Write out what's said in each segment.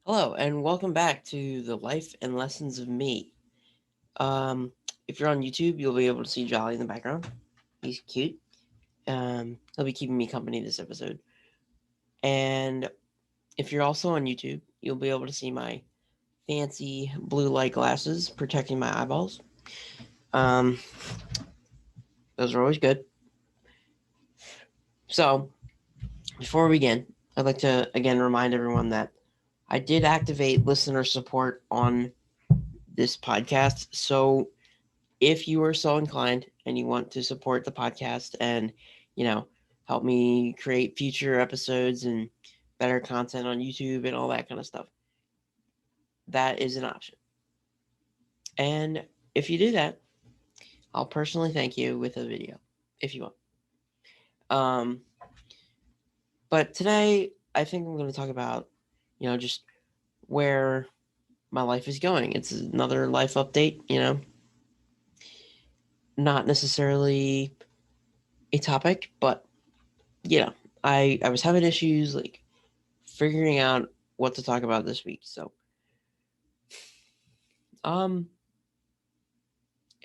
Hello, and welcome back to the Life and Lessons of Me. Um, if you're on YouTube, you'll be able to see Jolly in the background. He's cute. He'll be keeping me company this episode. And if you're also on YouTube, you'll be able to see my fancy blue light glasses protecting my eyeballs. Um, those are always good. So, before we begin, I'd like to again remind everyone that I did activate listener support on this podcast. So, if you are so inclined and you want to support the podcast and, you know, help me create future episodes and better content on YouTube and all that kind of stuff, that is an option. And if you do that, I'll personally thank you with a video if you want. Um, but today, I think I'm going to talk about, just where my life is going. It's another life update, not necessarily a topic, but, I was having issues like figuring out what to talk about this week. So, um,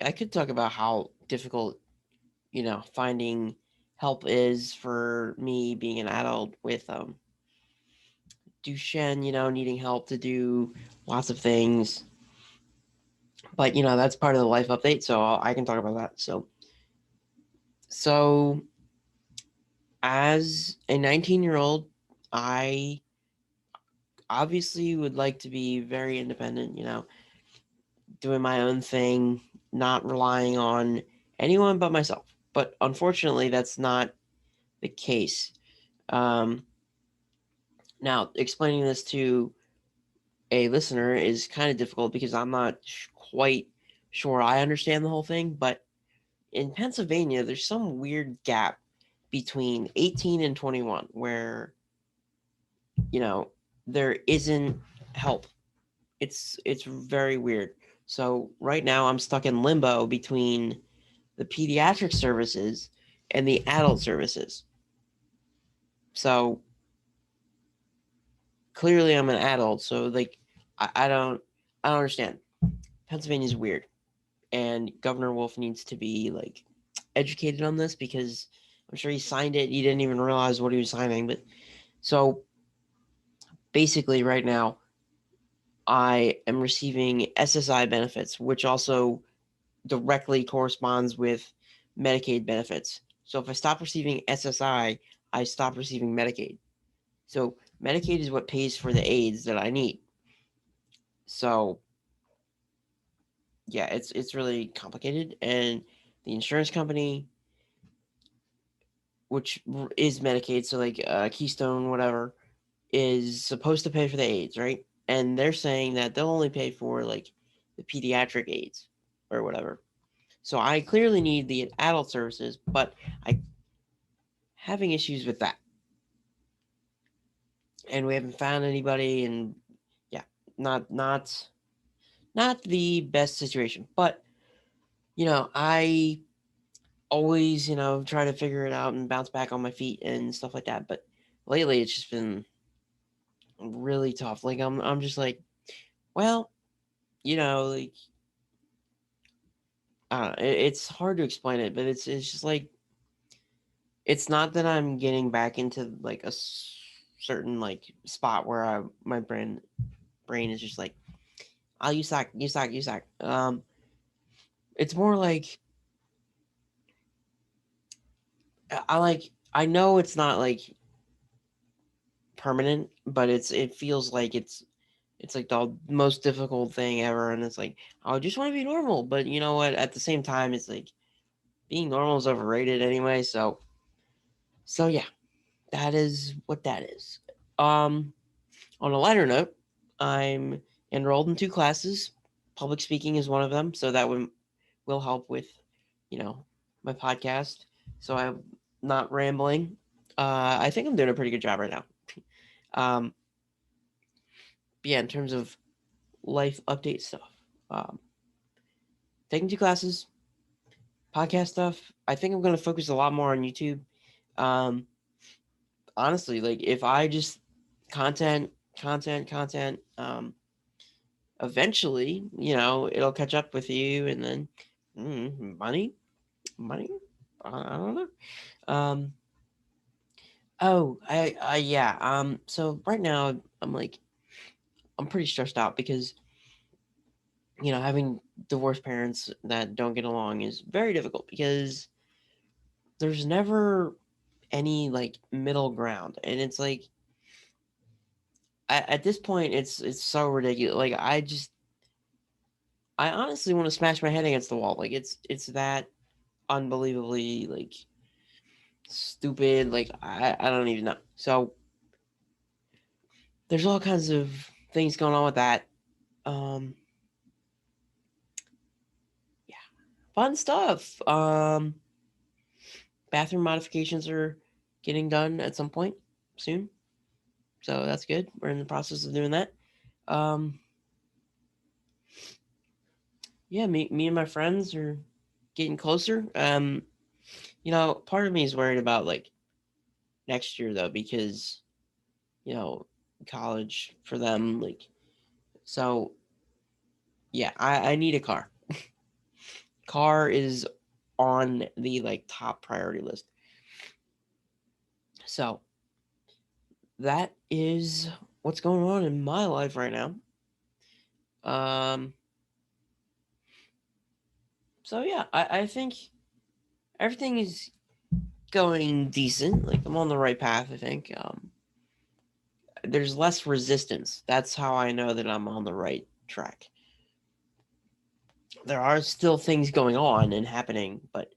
I could talk about how difficult, finding help is for me being an adult with Duchenne, needing help to do lots of things. But that's part of the life update, so I can talk about that. So as a 19-year-old, I obviously would like to be very independent. Doing my own thing, not relying on anyone but myself. But unfortunately, that's not the case. Um, Now, explaining this to a listener is kind of difficult because I'm not quite sure I understand the whole thing. But in Pennsylvania, there's some weird gap between 18 and 21 where, you know, there isn't help. It's very weird. So right now I'm stuck in limbo between the pediatric services and the adult services. So clearly I'm an adult, so like I don't understand. Pennsylvania's weird. And Governor Wolf needs to be like educated on this because I'm sure he signed it. He didn't even realize what he was signing. But so basically right now I am receiving SSI benefits, which also directly corresponds with Medicaid benefits. So if I stop receiving SSI, I stop receiving Medicaid. So Medicaid is what pays for the aids that I need. So yeah, it's really complicated, and the insurance company, which is Medicaid, so like Keystone, whatever, is supposed to pay for the aids, right? And they're saying that they'll only pay for like the pediatric aids or whatever. So I clearly need the adult services, but I having issues with that, and we haven't found anybody, and yeah, not the best situation, but I always, try to figure it out and bounce back on my feet and stuff like that. But lately, it's just been really tough. Like I'm just like, well, like it's hard to explain it, but it's just like it's not that I'm getting back into like a certain like spot where my brain is just like, oh, you suck, you suck, you suck. It's more like I know it's not like permanent, but it feels like it's like the most difficult thing ever, and it's like I just want to be normal, but you know what? At the same time, it's like being normal is overrated anyway. So yeah, that is what that is. Um, on a lighter note, I'm enrolled in two classes. Public speaking is one of them, so that will help with you know my podcast. So I'm not rambling. I think I'm doing a pretty good job right now. Um, but yeah, in terms of life update stuff. Um, Taking two classes, podcast stuff. I think I'm going to focus a lot more on YouTube. Um, Honestly, like if I just content, content. Eventually, it'll catch up with you, and then money. I don't know. Oh, yeah. So right now, I'm pretty stressed out because having divorced parents that don't get along is very difficult because there's never any like middle ground, and it's like at this point, it's so ridiculous. Like I honestly want to smash my head against the wall. Like it's that unbelievably like stupid. Like I don't even know. So there's all kinds of things going on with that. Um, yeah, fun stuff. Bathroom modifications are getting done at some point soon, so that's good. We're in the process of doing that. Um, yeah, me and my friends are getting closer. Part of me is worried about like next year though because you know college for them like so yeah I need a car. Car is on the like top priority list. So that is what's going on in my life right now. Um, so yeah, I think everything is going decent. Like I'm on the right path. I think there's less resistance. That's how I know that I'm on the right track. There are still things going on and happening, but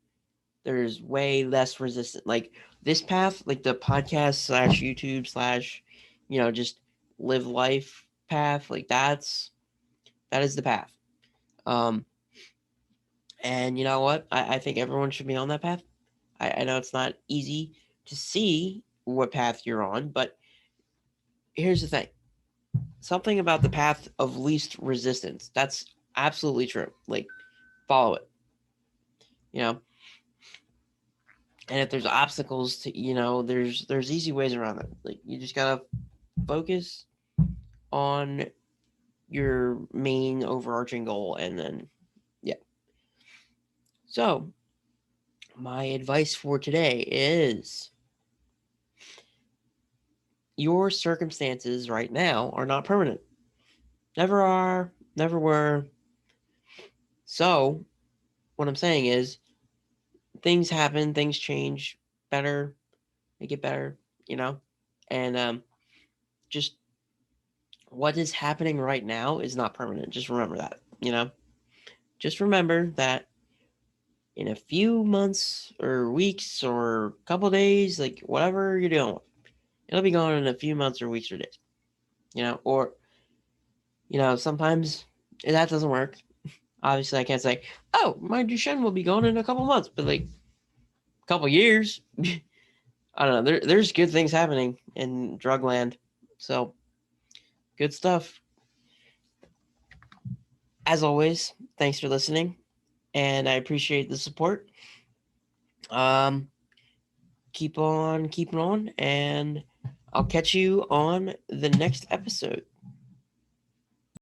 there's way less resistance. Like this path, like the podcast slash YouTube slash, just live life path. Like that is the path. Um, and you know what? I think everyone should be on that path. I know it's not easy to see what path you're on, but here's the thing: something about the path of least resistance. That's absolutely true. Like follow it. You know, and if there's obstacles to there's easy ways around it. Like you just gotta focus on your main overarching goal, and then yeah. So my advice for today is your circumstances right now are not permanent. Never are, never were. So what I'm saying is things happen, things change, better, they get better, you know? And just what is happening right now is not permanent. Just remember that. Just remember that in a few months or weeks or couple days, like whatever you're doing, it'll be gone in a few months or weeks or days. Or sometimes that doesn't work. Obviously, I can't say, "Oh, my Duchenne will be gone in a couple months," but like a couple years, I don't know. There's good things happening in drug land, so good stuff. As always, thanks for listening, and I appreciate the support. Um, keep on keeping on, and I'll catch you on the next episode.